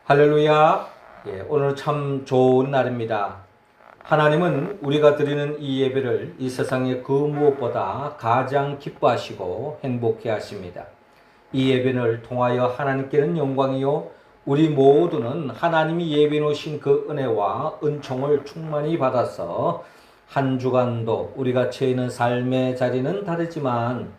할렐루야. 오늘 참 좋은 날입니다. 하나님은 우리가 드리는 이 예배를 이 세상의 그 무엇보다 가장 기뻐하시고 행복해 하십니다. 이 예배를 통하여 하나님께는 영광이요 우리 모두는 하나님이 예비해 놓으신 그 은혜와 은총을 충만히 받아서 한 주간도 우리가 처해 있는 삶의 자리는 다르지만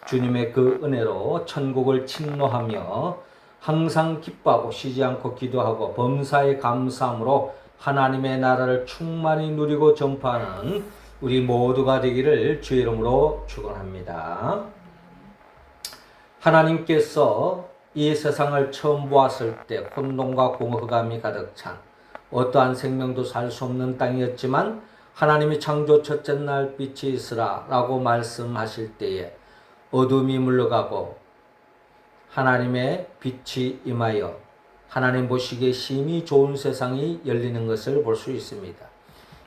주님의 그 은혜로 천국을 침노하며 항상 기뻐하고 쉬지 않고 기도하고 범사에 감사함으로 하나님의 나라를 충만히 누리고 전파하는 우리 모두가 되기를 주의 이름으로 축원합니다. 하나님께서 이 세상을 처음 보았을 때 혼돈과 공허감이 가득 찬 어떠한 생명도 살 수 없는 땅이었지만 하나님이 창조 첫째 날 빛이 있으라 라고 말씀하실 때에 어둠이 물러가고 하나님의 빛이 임하여 하나님 보시기에 심히 좋은 세상이 열리는 것을 볼 수 있습니다.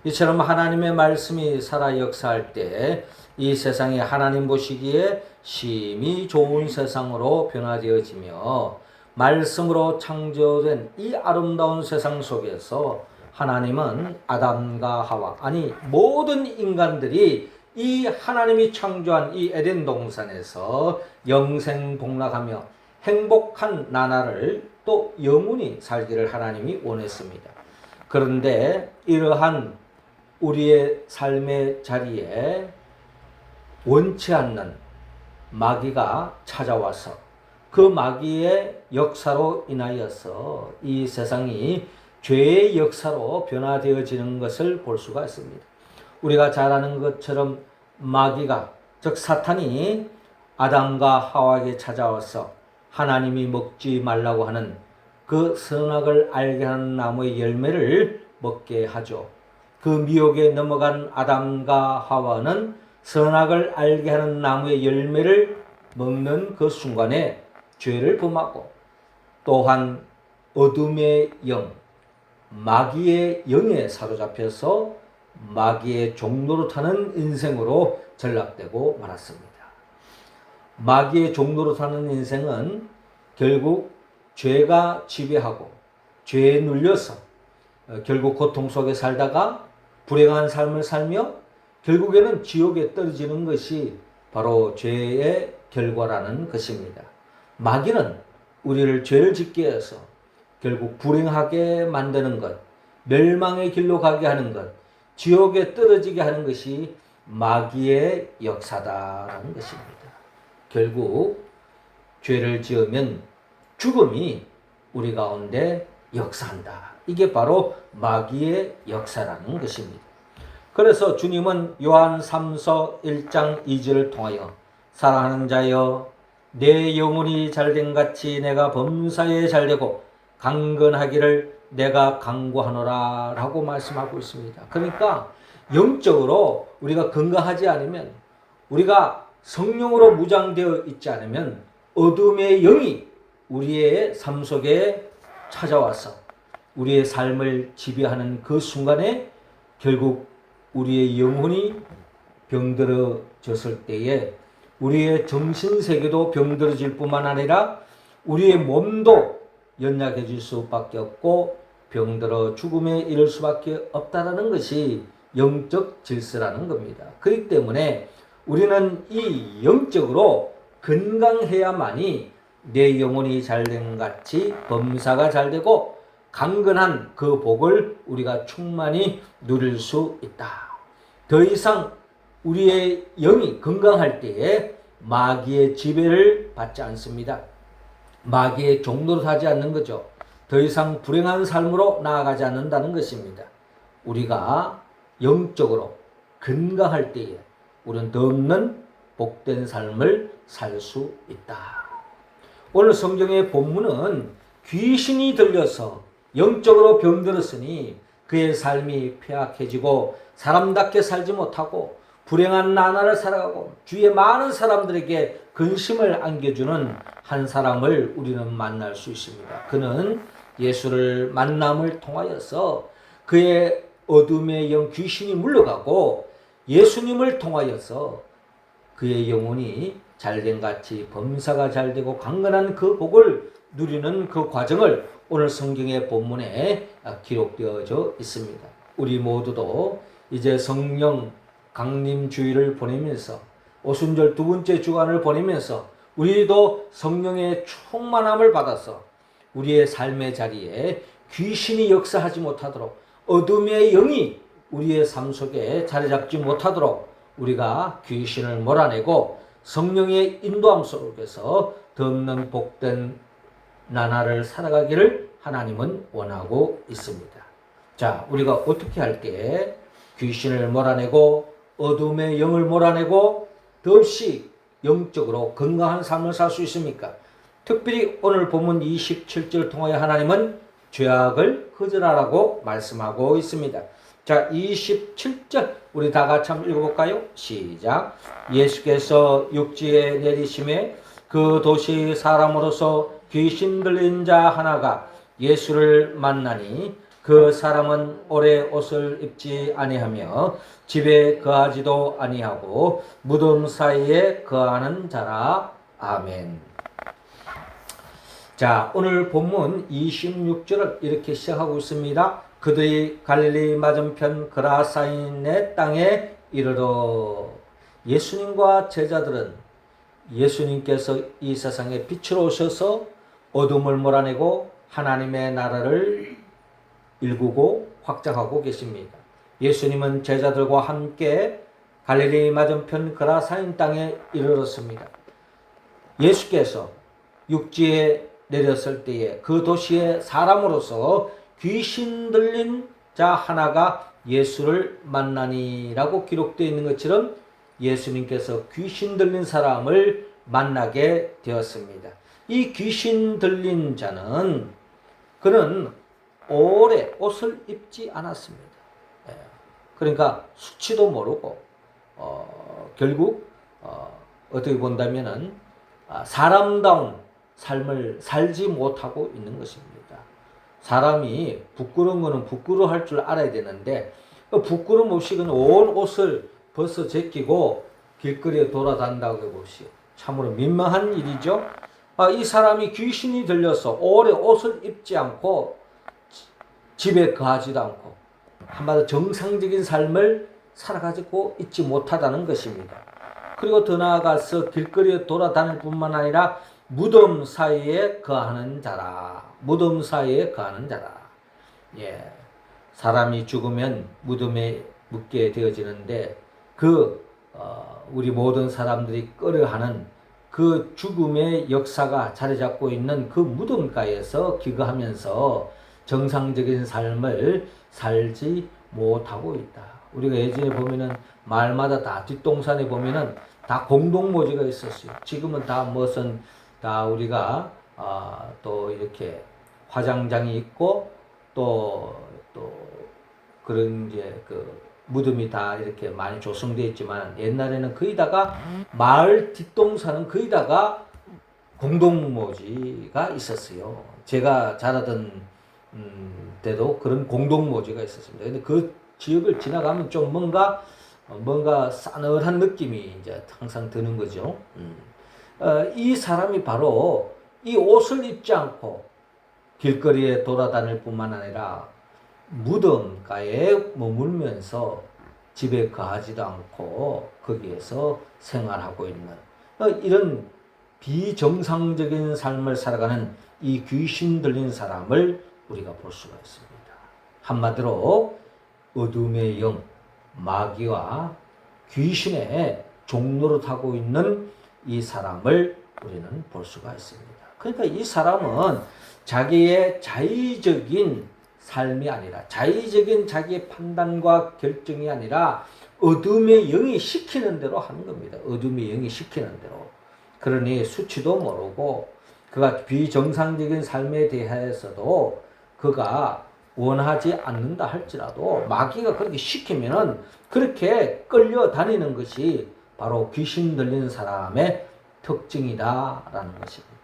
이처럼 하나님의 말씀이 살아 역사할 때 이 세상이 하나님 보시기에 심히 좋은 세상으로 변화되어지며 말씀으로 창조된 이 아름다운 세상 속에서 하나님은 아담과 하와 아니 모든 인간들이 이 하나님이 창조한 이 에덴 동산에서 영생복락하며 행복한 나날을 또 영원히 살기를 하나님이 원했습니다. 그런데 이러한 우리의 삶의 자리에 원치 않는 마귀가 찾아와서 그 마귀의 역사로 인하여서 이 세상이 죄의 역사로 변화되어지는 것을 볼 수가 있습니다. 우리가 잘 아는 것처럼 마귀가 즉 사탄이 아담과 하와에게 찾아와서 하나님이 먹지 말라고 하는 그 선악을 알게 하는 나무의 열매를 먹게 하죠. 그 미혹에 넘어간 아담과 하와는 선악을 알게 하는 나무의 열매를 먹는 그 순간에 죄를 범하고 또한 어둠의 영, 마귀의 영에 사로잡혀서 마귀의 종로로 타는 인생으로 전락되고 말았습니다. 마귀의 종로로 타는 인생은 결국 죄가 지배하고 죄에 눌려서 결국 고통 속에 살다가 불행한 삶을 살며 결국에는 지옥에 떨어지는 것이 바로 죄의 결과라는 것입니다. 마귀는 우리를 죄를 짓게 해서 결국 불행하게 만드는 것, 멸망의 길로 가게 하는 것, 지옥에 떨어지게 하는 것이 마귀의 역사다라는 것입니다. 결국 죄를 지으면 죽음이 우리 가운데 역사한다. 이게 바로 마귀의 역사라는 것입니다. 그래서 주님은 요한 3서 1장 2절을 통하여 사랑하는 자여 내 영혼이 잘된 같이 내가 범사에 잘되고 강건하기를 내가 강구하노라 라고 말씀하고 있습니다. 그러니까 영적으로 우리가 건강하지 않으면 우리가 성령으로 무장되어 있지 않으면 어둠의 영이 우리의 삶 속에 찾아와서 우리의 삶을 지배하는 그 순간에 결국 우리의 영혼이 병들어졌을 때에 우리의 정신세계도 병들어질 뿐만 아니라 우리의 몸도 연약해질 수밖에 없고 병들어 죽음에 이를 수밖에 없다는 것이 영적 질서라는 겁니다. 그렇기 때문에 우리는 이 영적으로 건강해야만이 내 영혼이 잘된 같이 범사가 잘되고 강건한 그 복을 우리가 충만히 누릴 수 있다. 더 이상 우리의 영이 건강할 때에 마귀의 지배를 받지 않습니다. 마귀의 종노릇 하지 않는 거죠. 더 이상 불행한 삶으로 나아가지 않는다는 것입니다. 우리가 영적으로 건강할 때에 우리는 더 없는 복된 삶을 살 수 있다. 오늘 성경의 본문은 귀신이 들려서 영적으로 병들었으니 그의 삶이 폐악해지고 사람답게 살지 못하고 불행한 나날을 살아가고 주위의 많은 사람들에게 근심을 안겨주는 한 사람을 우리는 만날 수 있습니다. 그는 예수를 만남을 통하여서 그의 어둠의 영 귀신이 물러가고 예수님을 통하여서 그의 영혼이 잘된 같이 범사가 잘되고 강건한 그 복을 누리는 그 과정을 오늘 성경의 본문에 기록되어져 있습니다. 우리 모두도 이제 성령 강림 주일을 보내면서 오순절 두 번째 주간을 보내면서 우리도 성령의 충만함을 받아서 우리의 삶의 자리에 귀신이 역사하지 못하도록, 어둠의 영이 우리의 삶 속에 자리 잡지 못하도록 우리가 귀신을 몰아내고 성령의 인도함 속에서 더 없는 복된 나날을 살아가기를 하나님은 원하고 있습니다. 자, 우리가 어떻게 할게 귀신을 몰아내고 어둠의 영을 몰아내고 더없이 영적으로 건강한 삶을 살 수 있습니까? 특별히 오늘 본문 27절 통하여 하나님은 죄악을 거절하라고 말씀하고 있습니다. 자, 27절 우리 다 같이 한번 읽어볼까요? 시작. 예수께서 육지에 내리심에 그 도시 사람으로서 귀신 들린 자 하나가 예수를 만나니 그 사람은 오래 옷을 입지 아니하며 집에 거하지도 아니하고 무덤 사이에 거하는 자라. 아멘. 자, 오늘 본문 26절을 이렇게 시작하고 있습니다. 그들이 갈릴리 맞은편 그라사인의 땅에 이르러 예수님과 제자들은 예수님께서 이 세상에 빛으로 오셔서 어둠을 몰아내고 하나님의 나라를 일구고 확장하고 계십니다. 예수님은 제자들과 함께 갈릴리 맞은편 그라사인 땅에 이르렀습니다. 예수께서 육지에 내렸을 때에 그 도시의 사람으로서 귀신 들린 자 하나가 예수를 만나니라고 기록되어 있는 것처럼 예수님께서 귀신 들린 사람을 만나게 되었습니다. 이 귀신 들린 자는 그는 오래 옷을 입지 않았습니다. 그러니까 수치도 모르고 결국 어떻게 본다면은 사람다운 삶을 살지 못하고 있는 것입니다. 사람이 부끄러운 거는 부끄러워할 줄 알아야 되는데 부끄러움 없이 그는 온 옷을 벗어 제끼고 길거리에 돌아다닌다고 해보시오. 참으로 민망한 일이죠. 이 사람이 귀신이 들려서 오래 옷을 입지 않고 집에 거하지도 않고 한마디로 정상적인 삶을 살아가지고 있지 못하다는 것입니다. 그리고 더 나아가서 길거리에 돌아다닐 뿐만 아니라 무덤 사이에 거하는 자라. 무덤 사이에 거하는 자라. 예. 사람이 죽으면 무덤에 묻게 되어지는데 우리 모든 사람들이 꺼려하는 그 죽음의 역사가 자리 잡고 있는 그 무덤가에서 기거하면서 정상적인 삶을 살지 못하고 있다. 우리가 예전에 보면은 마을마다 다 뒷동산에 보면은 다 공동묘지가 있었어요. 지금은 다 무슨 다 우리가 또 이렇게 화장장이 있고 또 그런 이제 그 무덤이 다 이렇게 많이 조성되어 있지만 옛날에는 거의다가 마을 뒷동산은 거의다가 공동묘지가 있었어요. 제가 자라던 때도 그런 공동묘지가 있었습니다. 근데 그 지역을 지나가면 좀 뭔가 싸늘한 느낌이 이제 항상 드는 거죠. 이 사람이 바로 이 옷을 입지 않고 길거리에 돌아다닐 뿐만 아니라 무덤가에 머물면서 집에 거하지도 않고 거기에서 생활하고 있는 이런 비정상적인 삶을 살아가는 이 귀신 들린 사람을 우리가 볼 수가 있습니다. 한마디로 어둠의 영, 마귀와 귀신의 종노릇하고 있는 이 사람을 우리는 볼 수가 있습니다. 그러니까 이 사람은 자기의 자의적인 삶이 아니라 자의적인 자기의 판단과 결정이 아니라 어둠의 영이 시키는 대로 하는 겁니다. 어둠의 영이 시키는 대로. 그러니 수치도 모르고 그가 비정상적인 삶에 대해서도 그가 원하지 않는다 할지라도 마귀가 그렇게 시키면은 그렇게 끌려다니는 것이 바로 귀신 들린 사람의 특징이다라는 것입니다.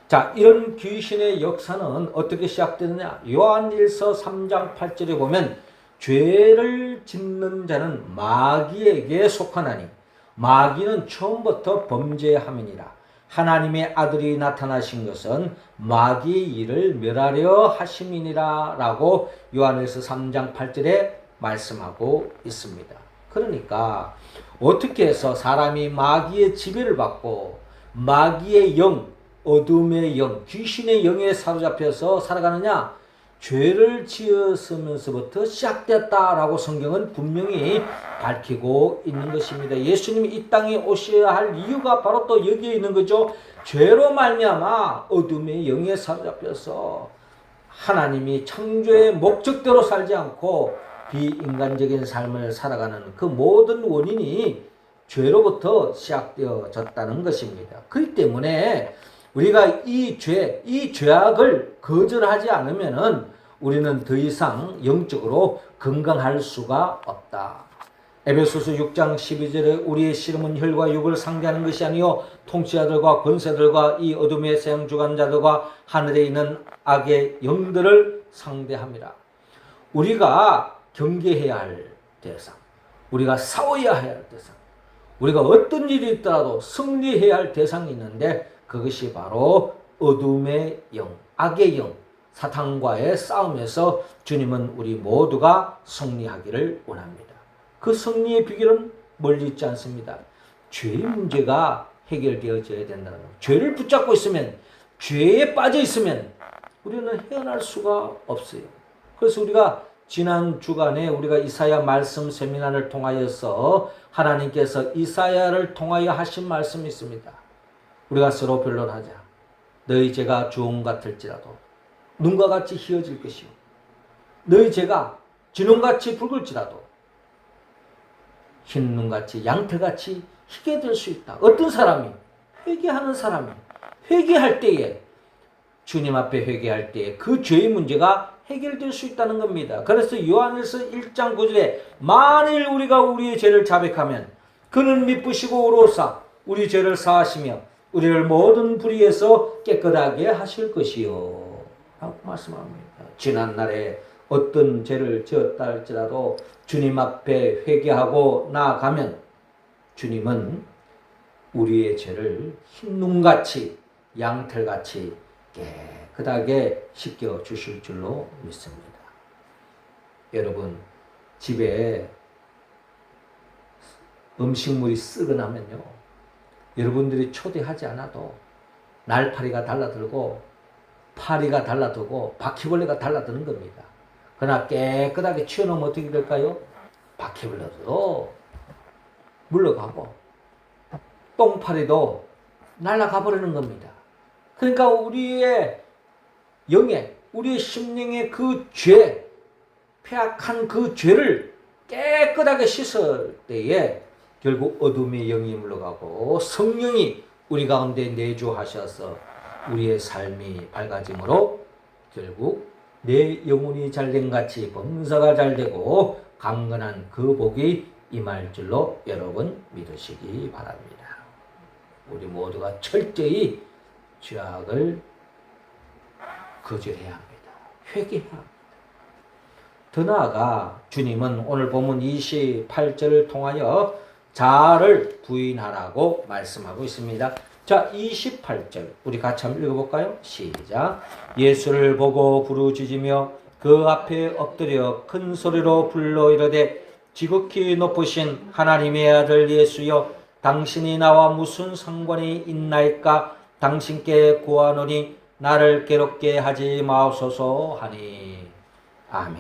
자, 이런 귀신의 역사는 어떻게 시작되느냐? 요한일서 3장 8절에 보면 죄를 짓는 자는 마귀에게 속하나니 마귀는 처음부터 범죄함이니라. 하나님의 아들이 나타나신 것은 마귀의 일을 멸하려 하심이니라 라고 요한일서 3장 8절에 말씀하고 있습니다. 그러니까 어떻게 해서 사람이 마귀의 지배를 받고 마귀의 영, 어둠의 영, 귀신의 영에 사로잡혀서 살아가느냐? 죄를 지었으면서부터 시작됐다라고 성경은 분명히 밝히고 있는 것입니다. 예수님이 이 땅에 오셔야 할 이유가 바로 또 여기에 있는 거죠. 죄로 말미암아 어둠의 영에 사로잡혀서 하나님이 창조의 목적대로 살지 않고 비인간적인 삶을 살아가는 그 모든 원인이 죄로부터 시작되어졌다는 것입니다. 그렇기 때문에 우리가 이 죄악을 거절하지 않으면은 우리는 더 이상 영적으로 건강할 수가 없다. 에베소서 6장 12절에 우리의 씨름은 혈과 육을 상대하는 것이 아니요 통치자들과 권세들과 이 어둠의 세상 주관자들과 하늘에 있는 악의 영들을 상대함이라. 우리가 경계해야 할 대상, 우리가 싸워야 할 대상, 우리가 어떤 일이 있더라도 승리해야 할 대상이 있는데 그것이 바로 어둠의 영, 악의 영, 사탄과의 싸움에서 주님은 우리 모두가 승리하기를 원합니다. 그 승리의 비결은 멀리 있지 않습니다. 죄의 문제가 해결되어져야 된다는 거예요. 죄를 붙잡고 있으면, 죄에 빠져 있으면 우리는 헤어날 수가 없어요. 그래서 우리가 지난 주간에 우리가 이사야 말씀 세미나를 통하여서 하나님께서 이사야를 통하여 하신 말씀이 있습니다. 우리가 서로 변론하자. 너희 죄가 주홍 같을지라도 눈과 같이 희어질 것이요 너희 죄가 진홍같이 붉을지라도 흰 눈같이 양털같이 희게 될 수 있다. 어떤 사람이? 회개하는 사람이 회개할 때에 주님 앞에 회개할 때에 그 죄의 문제가 해결될 수 있다는 겁니다. 그래서 요한일서 1장 9절에 만일 우리가 우리의 죄를 자백하면 그는 미쁘시고 의로우사 우리 죄를 사하시며 우리를 모든 불의에서 깨끗하게 하실 것이요 라고 말씀합니다. 지난날에 어떤 죄를 지었다 할지라도 주님 앞에 회개하고 나아가면 주님은 우리의 죄를 흰눈같이 양털같이 깨끗하게 씻겨 주실 줄로 믿습니다. 여러분 집에 음식물이 쓰거나면요 여러분들이 초대하지 않아도 날파리가 달라들고 파리가 달라들고 바퀴벌레가 달라드는 겁니다. 그러나 깨끗하게 치워놓으면 어떻게 될까요? 바퀴벌레도 물러가고 똥파리도 날아가 버리는 겁니다. 그러니까 우리의 영에 우리의 심령의 그 죄, 폐악한 그 죄를 깨끗하게 씻을 때에 결국 어둠의 영이 물러가고 성령이 우리 가운데 내주하셔서 우리의 삶이 밝아짐으로 결국 내 영혼이 잘된 같이 범사가 잘되고 강건한 그 복이 임할 줄로 여러분 믿으시기 바랍니다. 우리 모두가 철저히 죄악을 거절해야 합니다. 회개해야 합니다. 더 나아가 주님은 오늘 본문 28절을 통하여 자아를 부인하라고 말씀하고 있습니다. 자, 28절 우리 같이 한번 읽어볼까요? 시작. 예수를 보고 부르짖으며 그 앞에 엎드려 큰 소리로 불러 이르되 지극히 높으신 하나님의 아들 예수여 당신이 나와 무슨 상관이 있나이까 당신께 구하노니 나를 괴롭게 하지 마옵소서 하니. 아멘.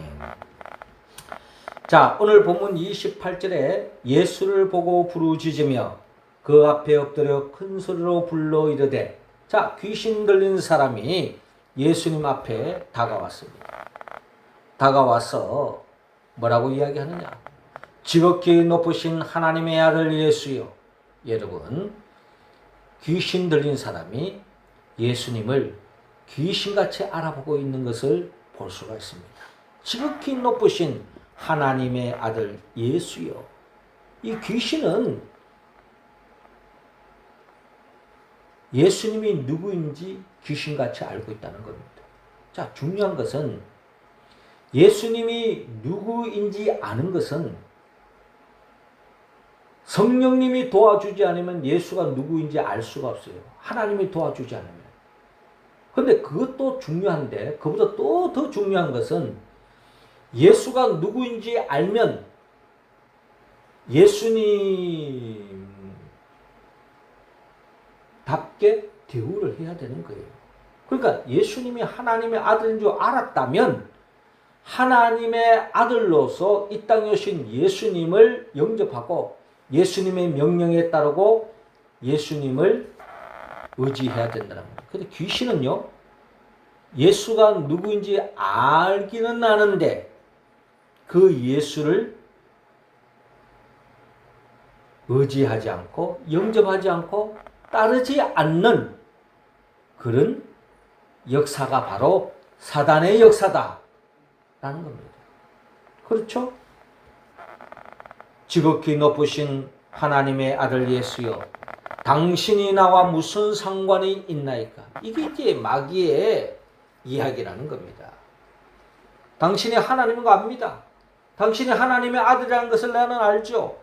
자, 오늘 본문 28절에 예수를 보고 부르짖으며 그 앞에 엎드려 큰 소리로 불러 이르되, 자, 귀신 들린 사람이 예수님 앞에 다가왔습니다. 다가와서 뭐라고 이야기하느냐? 지극히 높으신 하나님의 아들 예수여. 여러분, 귀신 들린 사람이 예수님을 귀신같이 알아보고 있는 것을 볼 수가 있습니다. 지극히 높으신 하나님의 아들 예수여. 이 귀신은 예수님이 누구인지 귀신같이 알고 있다는 겁니다. 자, 중요한 것은 예수님이 누구인지 아는 것은 성령님이 도와주지 않으면 예수가 누구인지 알 수가 없어요. 하나님이 도와주지 않으면. 근데 그것도 중요한데 그보다 또 더 중요한 것은 예수가 누구인지 알면 예수님답게 대우를 해야 되는 거예요. 그러니까 예수님이 하나님의 아들인 줄 알았다면 하나님의 아들로서 이 땅에 오신 예수님을 영접하고 예수님의 명령에 따르고 예수님을 의지해야 된다는 거예요. 근데 귀신은요, 예수가 누구인지 알기는 아는데 그 예수를 의지하지 않고 영접하지 않고 따르지 않는 그런 역사가 바로 사단의 역사다라는 겁니다. 그렇죠? 지극히 높으신 하나님의 아들 예수여, 당신이 나와 무슨 상관이 있나이까? 이게 이제 마귀의 이야기라는 겁니다. 당신이 하나님인 거 압니다. 당신이 하나님의 아들이라는 것을 나는 알죠.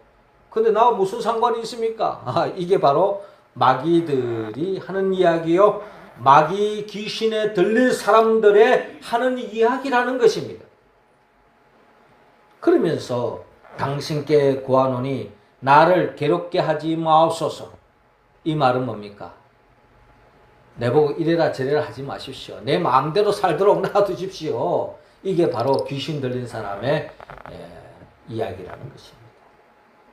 근데 나와 무슨 상관이 있습니까? 이게 바로 마귀들이 하는 이야기요. 마귀 귀신에 들린 사람들의 하는 이야기라는 것입니다. 그러면서 당신께 구하노니 나를 괴롭게 하지 마옵소서. 이 말은 뭡니까? 내보고 이래라 저래라 하지 마십시오. 내 마음대로 살도록 놔두십시오. 이게 바로 귀신 들린 사람의 이야기라는 것입니다.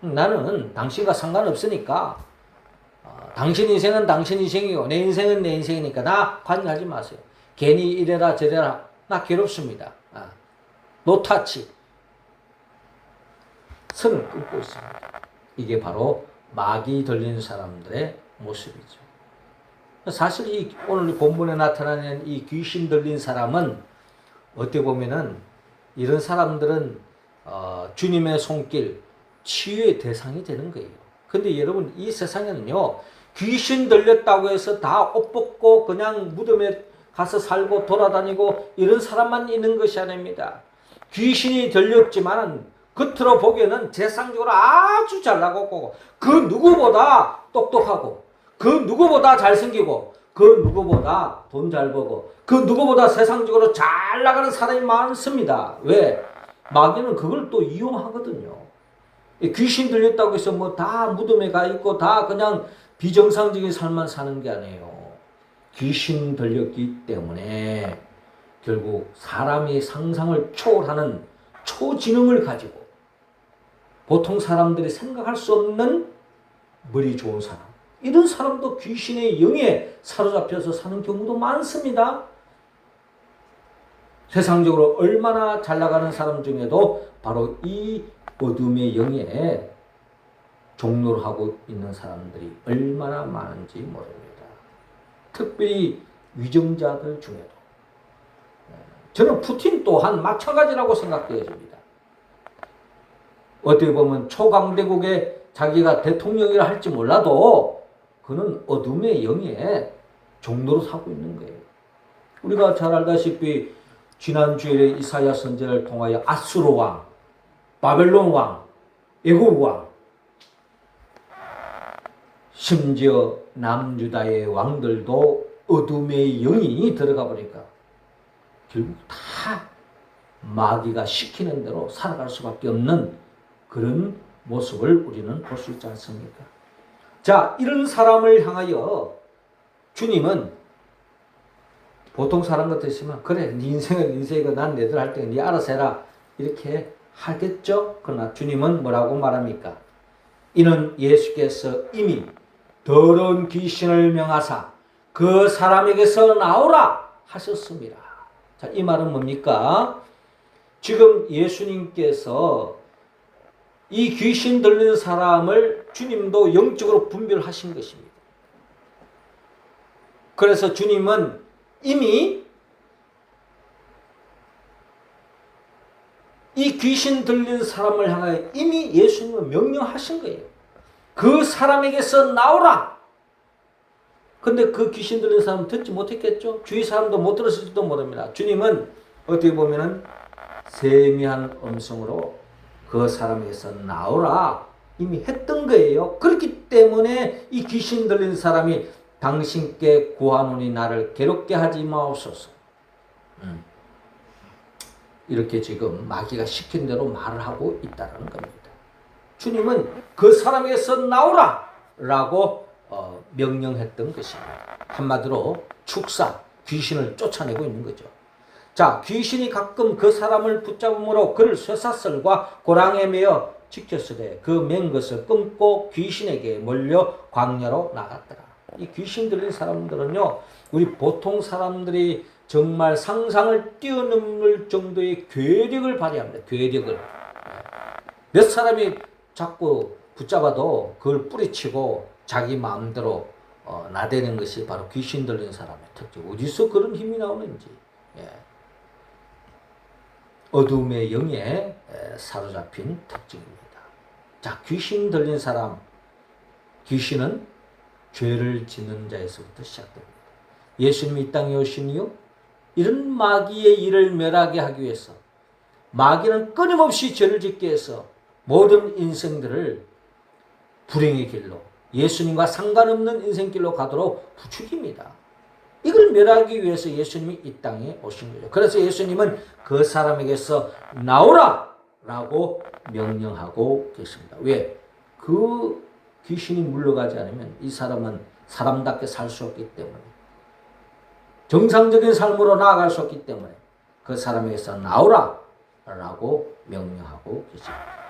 나는 당신과 상관없으니까 당신 인생은 당신 인생이고 내 인생은 내 인생이니까 나 관여하지 마세요. 괜히 이래라 저래라 나 괴롭습니다. 노타치. 선을 끊고 있습니다. 이게 바로 마귀 들린 사람들의 모습이죠. 사실 이 오늘 본문에 나타나는 이 귀신 들린 사람은 어떻게 보면은 이런 사람들은 주님의 손길, 치유의 대상이 되는 거예요. 근데 여러분 이 세상에는요, 귀신 들렸다고 해서 다 옷 벗고 그냥 무덤에 가서 살고 돌아다니고 이런 사람만 있는 것이 아닙니다. 귀신이 들렸지만 겉으로 보기에는 세상적으로 아주 잘나고 그 누구보다 똑똑하고 그 누구보다 잘생기고 그 누구보다 돈 잘 벌고 그 누구보다 세상적으로 잘 나가는 사람이 많습니다. 왜? 마귀는 그걸 또 이용하거든요. 귀신 들렸다고 해서 뭐 다 무덤에 가 있고 다 그냥 비정상적인 삶만 사는 게 아니에요. 귀신 들렸기 때문에 결국 사람이 상상을 초월하는 초지능을 가지고 보통 사람들이 생각할 수 없는 머리 좋은 사람, 이런 사람도 귀신의 영에 사로잡혀서 사는 경우도 많습니다. 세상적으로 얼마나 잘 나가는 사람 중에도 바로 이 어둠의 영에 종로를 하고 있는 사람들이 얼마나 많은지 모릅니다. 특별히 위정자들 중에도. 저는 푸틴 또한 마찬가지라고 생각되어집니다. 어떻게 보면 초강대국에 자기가 대통령이라 할지 몰라도 그는 어둠의 영에 종로로 사고 있는 거예요. 우리가 잘 알다시피 지난주에 이사야 선지자를 통하여 아수르 왕, 바벨론 왕, 애국 왕, 심지어 남유다의 왕들도 어둠의 영이 들어가 보니까 결국 다 마귀가 시키는 대로 살아갈 수밖에 없는 그런 모습을 우리는 볼 수 있지 않습니까? 자, 이런 사람을 향하여 주님은 보통 사람 같으시면 그래, 네 인생은 인생이고 난 내들 할 때는 네 알아서 해라 이렇게 하겠죠? 그러나 주님은 뭐라고 말합니까? 이는 예수께서 이미 더러운 귀신을 명하사 그 사람에게서 나오라 하셨습니다. 자, 이 말은 뭡니까? 지금 예수님께서 이 귀신 들린 사람을 주님도 영적으로 분별하신 것입니다. 그래서 주님은 이미 이 귀신 들린 사람을 향하여 이미 예수님은 명령하신 거예요. 그 사람에게서 나오라. 근데 그 귀신 들린 사람은 듣지 못했겠죠? 주위 사람도 못 들었을지도 모릅니다. 주님은 어떻게 보면은 세미한 음성으로 그 사람에게서 나오라 이미 했던 거예요. 그렇기 때문에 이 귀신 들린 사람이 당신께 구하노니 나를 괴롭게 하지 마옵소서. 이렇게 지금 마귀가 시킨 대로 말을 하고 있다는 겁니다. 주님은 그 사람에게서 나오라! 라고 명령했던 것입니다. 한마디로 축사, 귀신을 쫓아내고 있는 거죠. 자, 귀신이 가끔 그 사람을 붙잡음으로 그를 쇠사슬과 고랑에 매어 지켰으되 그 맨 것을 끊고 귀신에게 몰려 광야로 나갔더라. 이 귀신 들린 사람들은요, 우리 보통 사람들이 정말 상상을 뛰어넘을 정도의 괴력을 발휘합니다. 괴력을. 몇 사람이 자꾸 붙잡아도 그걸 뿌리치고 자기 마음대로 나대는 것이 바로 귀신 들린 사람의 특징. 어디서 그런 힘이 나오는지. 예. 어둠의 영에 사로잡힌 특징입니다. 자, 귀신 들린 사람, 귀신은 죄를 짓는 자에서부터 시작됩니다. 예수님이 이 땅에 오신 이유, 이런 마귀의 일을 멸하게 하기 위해서, 마귀는 끊임없이 죄를 짓게 해서 모든 인생들을 불행의 길로, 예수님과 상관없는 인생길로 가도록 부추깁니다. 이걸 멸하기 위해서 예수님이 이 땅에 오신 거죠. 그래서 예수님은 그 사람에게서 나오라! 라고 명령하고 계십니다. 왜? 그 귀신이 물러가지 않으면 이 사람은 사람답게 살 수 없기 때문에, 정상적인 삶으로 나아갈 수 없기 때문에 그 사람에게서 나오라! 라고 명령하고 계십니다.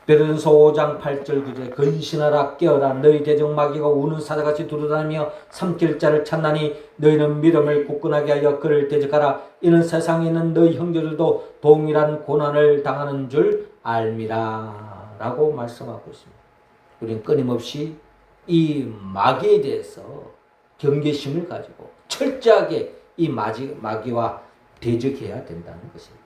베드로전서 5장 8절 9절에 근신하라 깨어라 너희 대적 마귀가 우는 사자같이 두루다니며 삼킬 자를 찾나니 너희는 믿음을 굳건하게 하여 그를 대적하라. 이는 세상에 있는 너희 형제들도 동일한 고난을 당하는 줄 알미라. 라고 말씀하고 있습니다. 우리는 끊임없이 이 마귀에 대해서 경계심을 가지고 철저하게 이 마귀와 대적해야 된다는 것입니다.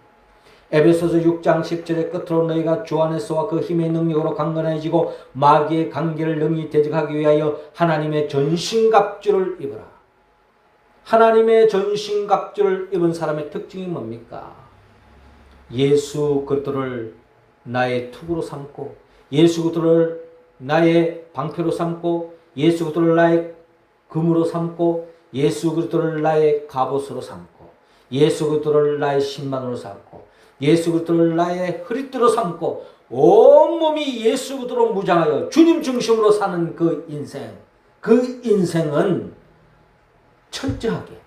에베소서 6장 10절의 끝으로 너희가 주 안에서와 그 힘의 능력으로 강건해지고 마귀의 관계를 능히 대적하기 위하여 하나님의 전신갑주를 입어라. 하나님의 전신갑주를 입은 사람의 특징이 뭡니까? 예수 그리스도를 나의 투구로 삼고, 예수 그리스도를 나의 방패로 삼고, 예수 그리스도를 나의 금으로 삼고, 예수 그리스도를 나의 갑옷으로 삼고, 예수 그리스도를 나의 신만으로 삼고, 예수 그리스도를 나의 허리띠로 삼고 온몸이 예수 그리스도로 무장하여 주님 중심으로 사는 그 인생, 그 인생은 철저하게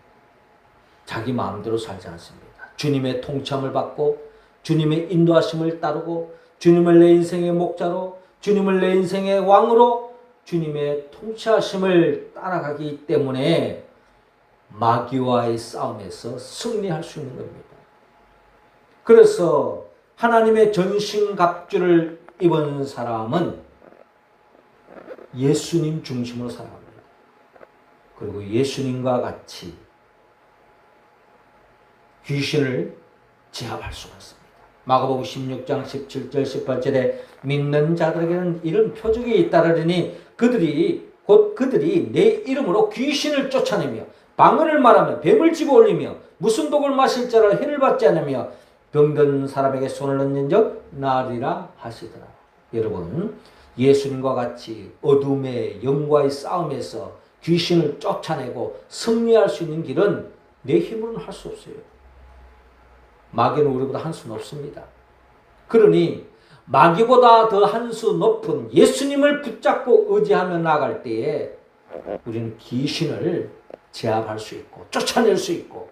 자기 마음대로 살지 않습니다. 주님의 통참을 받고 주님의 인도하심을 따르고 주님을 내 인생의 목자로, 주님을 내 인생의 왕으로 주님의 통치하심을 따라가기 때문에 마귀와의 싸움에서 승리할 수 있는 겁니다. 그래서 하나님의 전신갑주를 입은 사람은 예수님 중심으로 살아갑니다. 그리고 예수님과 같이 귀신을 제압할 수가 있습니다. 마가복음 16장 17절 18절에 믿는 자들에게는 이런 표적이 잇따르리니 그들이 내 이름으로 귀신을 쫓아내며 방언을 말하며 뱀을 집어올리며 무슨 독을 마실 자를 해를 받지 않으며 병든 사람에게 손을 얹는 적 나으리라 하시더라. 여러분, 예수님과 같이 어둠의 영과의 싸움에서 귀신을 쫓아내고 승리할 수 있는 길은 내 힘으로는 할 수 없어요. 마귀는 우리보다 한 수 높습니다. 그러니 마귀보다 더 한 수 높은 예수님을 붙잡고 의지하며 나아갈 때에 우리는 귀신을 제압할 수 있고 쫓아낼 수 있고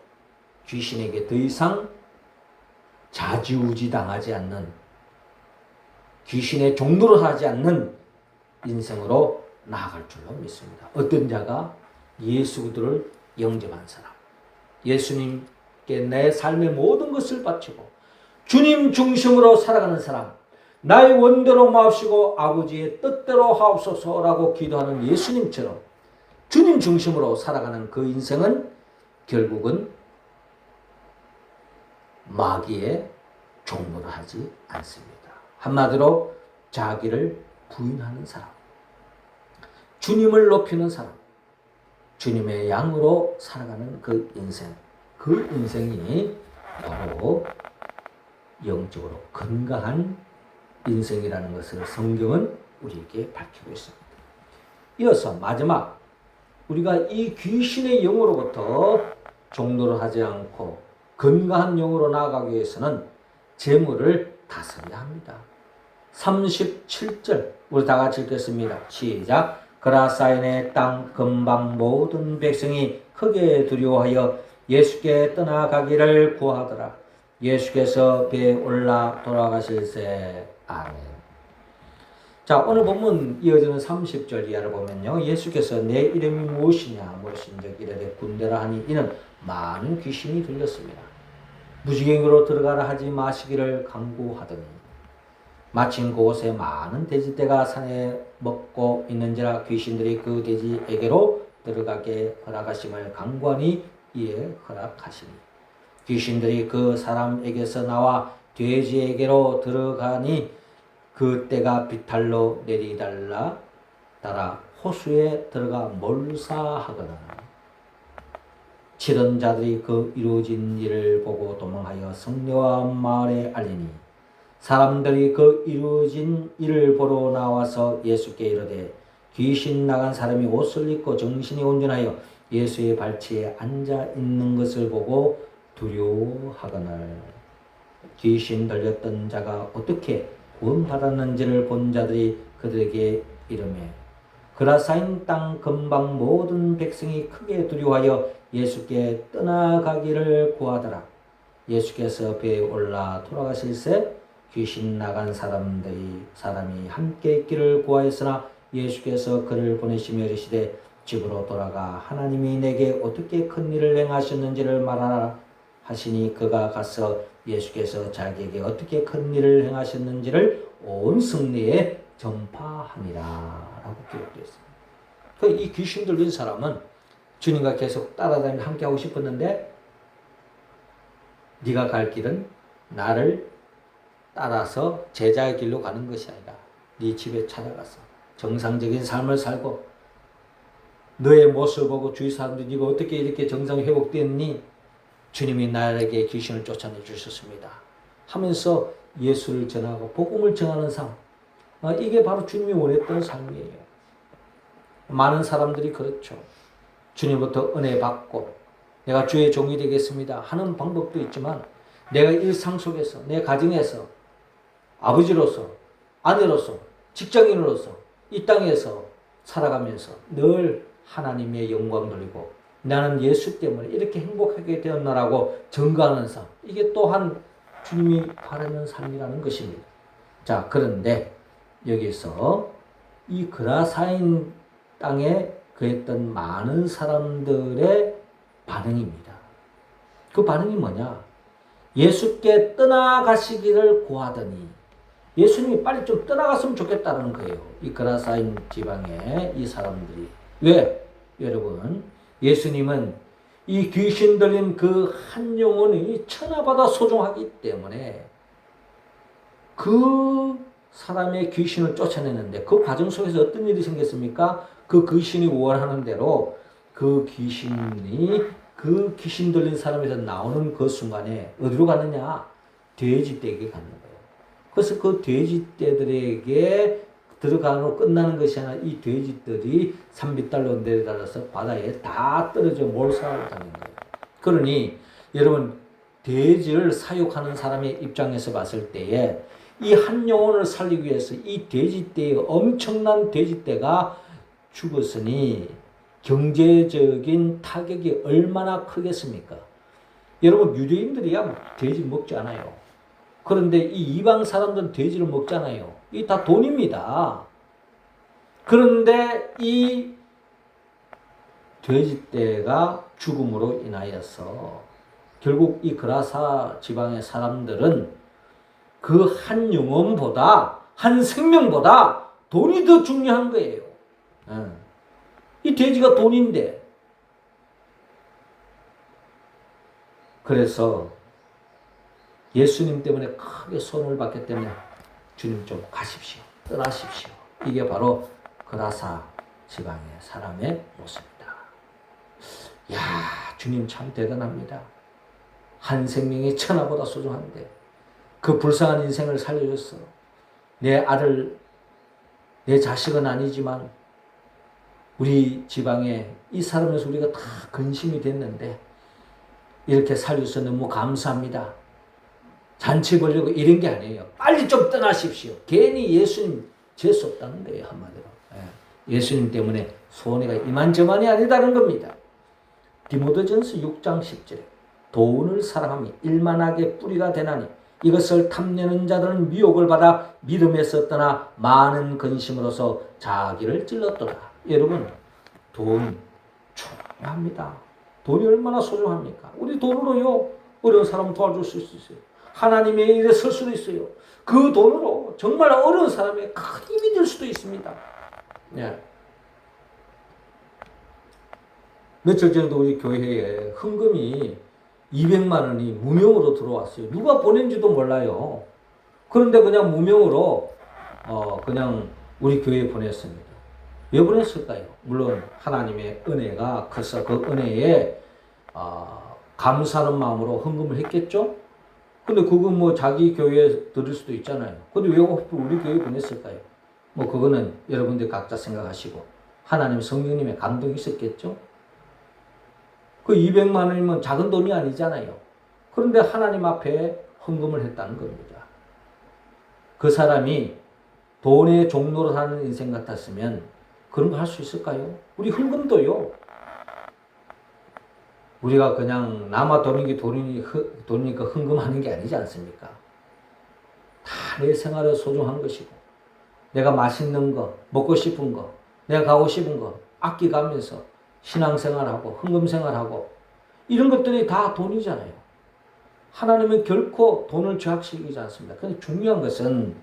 귀신에게 더 이상 좌지우지 당하지 않는, 귀신의 종로로 하지 않는 인생으로 나아갈 줄로 믿습니다. 어떤 자가 예수 그리스도를 영접한 사람, 예수님께 내 삶의 모든 것을 바치고 주님 중심으로 살아가는 사람, 나의 원대로 마옵시고 아버지의 뜻대로 하옵소서라고 기도하는 예수님처럼 주님 중심으로 살아가는 그 인생은 결국은 마귀의 종로를 하지 않습니다. 한마디로 자기를 부인하는 사람, 주님을 높이는 사람, 주님의 양으로 살아가는 그 인생, 그 인생이 바로 영적으로 건강한 인생이라는 것을 성경은 우리에게 밝히고 있습니다. 이어서 마지막, 우리가 이 귀신의 영으로부터 종노를 하지 않고 건강한 영으로 나아가기 위해서는 재물을 다스려야 합니다. 37절 우리 다 같이 읽겠습니다. 시작. 그라사인의 땅 근방 모든 백성이 크게 두려워하여 예수께 떠나가기를 구하더라. 예수께서 배에 올라 돌아가실세. 아멘. 자, 오늘 본문 이어지는 30절 이하를 보면요, 예수께서 내 이름이 무엇이냐 물으신즉 이르되 군대라 하니 이는 많은 귀신이 들렸습니다. 무지개로 들어가라 하지 마시기를 강구하더니 마침 그곳에 많은 돼지떼가 산에 먹고 있는지라 귀신들이 그 돼지에게로 들어가게 허락하심을 강구하니 이에 허락하시니 귀신들이 그 사람에게서 나와 돼지에게로 들어가니 그 떼가 비탈로 내리달라 따라 호수에 들어가 몰사하거나 치던 자들이 그 이루어진 일을 보고 도망하여 성내와 마을에 알리니 사람들이 그 이루어진 일을 보러 나와서 예수께 이르되 귀신 나간 사람이 옷을 입고 정신이 온전하여 예수의 발치에 앉아 있는 것을 보고 두려워하거늘 귀신 들렸던 자가 어떻게 구원받았는지를 본 자들이 그들에게 이르매 그라사인 땅 근방 모든 백성이 크게 두려워하여 예수께 떠나가기를 구하더라. 예수께서 배에 올라 돌아가실새 귀신 나간 사람이 함께 있기를 구하였으나 예수께서 그를 보내시며 이르시되 집으로 돌아가 하나님이 내게 어떻게 큰 일을 행하셨는지를 말하라 하시니 그가 가서 예수께서 자기에게 어떻게 큰 일을 행하셨는지를 온 성내에 전파하니라 라고 기록되어 있습니다. 이 귀신 들린 사람은 주님과 계속 따라다니며 함께하고 싶었는데 네가 갈 길은 나를 따라서 제자의 길로 가는 것이 아니라 네 집에 찾아가서 정상적인 삶을 살고 너의 모습을 보고 주위 사람들이 네가 어떻게 이렇게 정상이 회복되었니? 주님이 나에게 귀신을 쫓아내 주셨습니다 하면서 예수를 전하고 복음을 전하는 삶, 이게 바로 주님이 원했던 삶이에요. 많은 사람들이 그렇죠. 주님부터 은혜 받고 내가 주의 종이 되겠습니다 하는 방법도 있지만 내가 일상 속에서 내 가정에서 아버지로서 아내로서 직장인으로서 이 땅에서 살아가면서 늘 하나님의 영광 돌리고 나는 예수 때문에 이렇게 행복하게 되었나라고 증거하는 삶, 이게 또한 주님이 바라는 삶이라는 것입니다. 자, 그런데 여기서 이 그라사인 땅에 거했던 많은 사람들의 반응입니다. 그 반응이 뭐냐? 예수께 떠나가시기를 구하더니 예수님이 빨리 좀 떠나갔으면 좋겠다는 거예요. 이 그라사인 지방의 이 사람들이. 왜? 여러분, 예수님은 이 귀신 들린 그 한 영혼이 천하보다 소중하기 때문에 그 사람의 귀신을 쫓아내는데 그 과정 속에서 어떤 일이 생겼습니까? 그 귀신이 원하는 대로 그 귀신이 그 귀신 들린 사람에서 나오는 그 순간에 어디로 갔느냐? 돼지떼에게 가는 거예요. 그래서 그 돼지떼들에게 들어가로 끝나는 것이 아니라 이 돼지들이 산비탈로 내려달아서 바다에 다 떨어져 몰살을 당한 거예요. 그러니 여러분, 돼지를 사육하는 사람의 입장에서 봤을 때에 이 한 영혼을 살리기 위해서 이 돼지떼의 엄청난 돼지떼가 죽었으니 경제적인 타격이 얼마나 크겠습니까? 여러분, 유대인들이야 돼지 먹지 않아요. 그런데 이 이방 사람들은 돼지를 먹잖아요. 이 다 돈입니다. 그런데 이 돼지떼가 죽음으로 인하여서 결국 이 그라사 지방의 사람들은 그 한 영혼보다, 한 생명보다 돈이 더 중요한 거예요. 이 돼지가 돈인데. 그래서 예수님 때문에 크게 손을 받기 때문에 주님 좀 가십시오. 떠나십시오. 이게 바로 그라사 지방의 사람의 모습이다. 야, 주님 참 대단합니다. 한 생명이 천하보다 소중한데 그 불쌍한 인생을 살려줬어. 내 아들 내 자식은 아니지만 우리 지방에 이 사람에서 우리가 다 근심이 됐는데 이렇게 살려서 너무 감사합니다. 잔치 벌려고 이런 게 아니에요. 빨리 좀 떠나십시오. 괜히 예수님 재수 없다는 거예요. 한마디로. 예수님 때문에 손해가 이만저만이 아니다는 겁니다. 디모데전서 6장 10절에 돈을 사랑함이 일만하게 뿌리가 되나니 이것을 탐내는 자들은 미혹을 받아 믿음에서 떠나 많은 근심으로서 자기를 찔렀도다. 여러분, 돈 중요합니다. 돈이 얼마나 소중합니까? 우리 돈으로요 어려운 사람 도와줄 수 있어요. 하나님의 일에 설 수도 있어요. 그 돈으로 정말 어려운 사람의 큰 힘이 될 수도 있습니다. 네. 며칠 전에도 우리 교회에 헌금이 200만 원이 무명으로 들어왔어요. 누가 보낸지도 몰라요. 그런데 그냥 무명으로 그냥 우리 교회에 보냈습니다. 왜 보냈을까요? 물론 하나님의 은혜가 커서 그 은혜에 감사하는 마음으로 헌금을 했겠죠? 근데 그건 뭐 자기 교회에 드릴 수도 있잖아요. 근데 왜 우리 교회에 보냈을까요? 뭐 그거는 여러분들 각자 생각하시고 하나님 성령님의 감동이 있었겠죠? 그 200만 원이면 작은 돈이 아니잖아요. 그런데 하나님 앞에 헌금을 했다는 겁니다. 그 사람이 돈의 종로로 사는 인생 같았으면 그런 거 할 수 있을까요? 우리 헌금도요. 우리가 그냥 남아 도는 게 돈이니까 헌금하는 게 아니지 않습니까? 다 내 생활에 소중한 것이고 내가 맛있는 거, 먹고 싶은 거, 내가 가고 싶은 거 아껴가면서 신앙생활하고 헌금생활하고 이런 것들이 다 돈이잖아요. 하나님은 결코 돈을 죄악시키지 않습니다. 근데 중요한 것은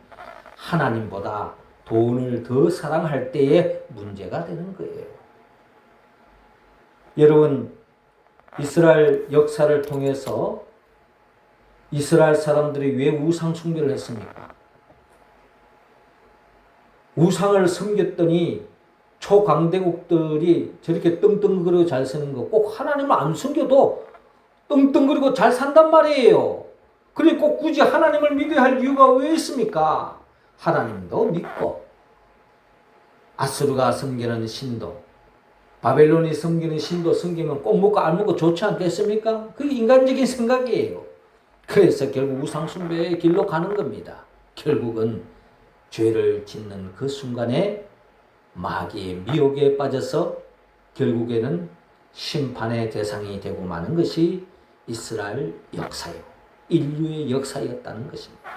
하나님보다 돈을 더 사랑할 때에 문제가 되는 거예요. 여러분, 이스라엘 역사를 통해서 이스라엘 사람들이 왜 우상 숭배를 했습니까? 우상을 섬겼더니 초강대국들이 저렇게 떵떵거리고 잘 사는 거 꼭 하나님을 안 섬겨도 떵떵거리고 잘 산단 말이에요. 그러니 꼭 굳이 하나님을 믿어야 할 이유가 왜 있습니까? 하나님도 믿고 아수르가 섬기는 신도 바벨론이 섬기는 신도 섬기면 꼭 먹고 안 먹고 좋지 않겠습니까? 그게 인간적인 생각이에요. 그래서 결국 우상 숭배의 길로 가는 겁니다. 결국은 죄를 짓는 그 순간에 마귀의 미혹에 빠져서 결국에는 심판의 대상이 되고 마는 것이 이스라엘 역사요. 인류의 역사였다는 것입니다.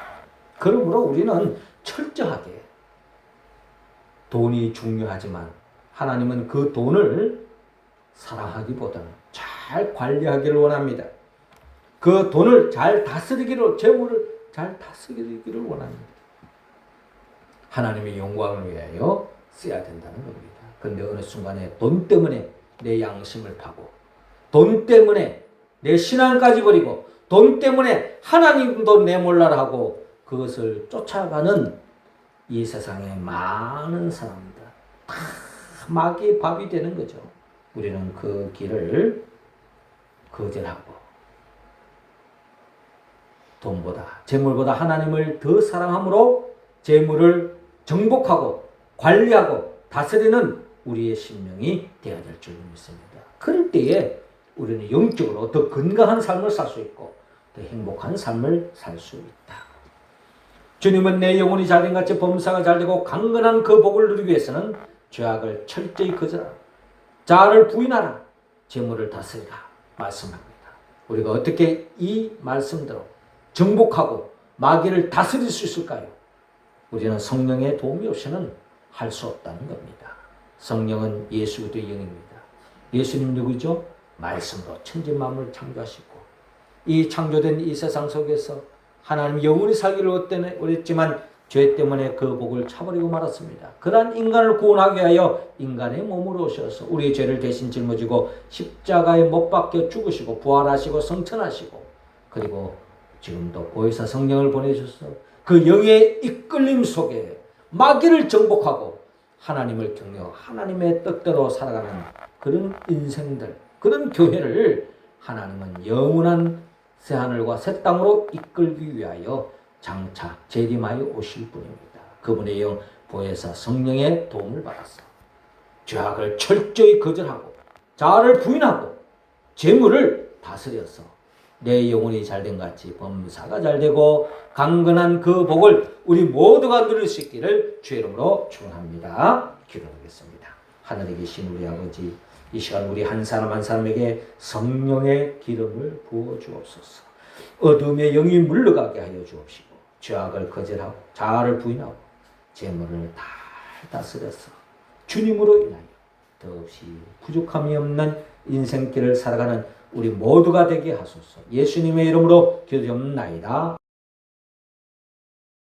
그러므로 우리는 철저하게 돈이 중요하지만 하나님은 그 돈을 사랑하기보다는 잘 관리하기를 원합니다. 그 돈을 잘 다스리기를, 재물을 잘 다스리기를 원합니다. 하나님의 영광을 위하여 써야 된다는 겁니다. 그런데 어느 순간에 돈 때문에 내 양심을 파고 돈 때문에 내 신앙까지 버리고 돈 때문에 하나님도 내몰라라 하고 그것을 쫓아가는 이 세상에 많은 사람들 다 마귀의 밥이 되는 거죠. 우리는 그 길을 거절하고 돈보다 재물보다 하나님을 더 사랑함으로 재물을 정복하고 관리하고 다스리는 우리의 신명이 되어야 될 줄 믿습니다. 그럴 때에 우리는 영적으로 더 건강한 삶을 살 수 있고 더 행복한 삶을 살 수 있다. 주님은 내 영혼이 잘된 같이 범사가 잘되고 강건한 그 복을 누리기 위해서는 죄악을 철저히 거절하라. 자아를 부인하라. 재물을 다스리라. 말씀합니다. 우리가 어떻게 이 말씀대로 정복하고 마귀를 다스릴 수 있을까요? 우리는 성령의 도움이 없이는 할 수 없다는 겁니다. 성령은 예수 그리스도의 영입니다. 예수님 누구죠? 말씀으로 천지만물을 창조하시고 이 창조된 이 세상 속에서 하나님 영원히 살기를 원했지만 죄 때문에 그 복을 차버리고 말았습니다. 그러한 인간을 구원하기 위하여 인간의 몸으로 오셔서 우리의 죄를 대신 짊어지고 십자가에 못 박혀 죽으시고 부활하시고 성천하시고 그리고 지금도 보혜사 성령을 보내주셔서 그 영의 이끌림 속에 마귀를 정복하고 하나님을 경외하고 하나님의 뜻대로 살아가는 그런 인생들, 그런 교회를 하나님은 영원한 새하늘과 새 땅으로 이끌기 위하여 장차 재림하여 오실 분입니다. 그분의 영 보혜사 성령의 도움을 받았어. 죄악을 철저히 거절하고 자아를 부인하고 재물을 다스려서 내 영혼이 잘된 같이 범사가 잘되고 강건한 그 복을 우리 모두가 누릴 수 있기를 주의 이름으로 축원합니다. 기도하겠습니다. 하늘에 계신 우리 아버지, 이 시간 우리 한 사람 한 사람에게 성령의 기름을 부어 주옵소서. 어둠의 영이 물러가게 하여 주옵시고 죄악을 거절하고 자아를 부인하고 재물을 다 다스려서 주님으로 인하여 더없이 부족함이 없는 인생길을 살아가는 우리 모두가 되게 하소서. 예수님의 이름으로 기도드립나이다.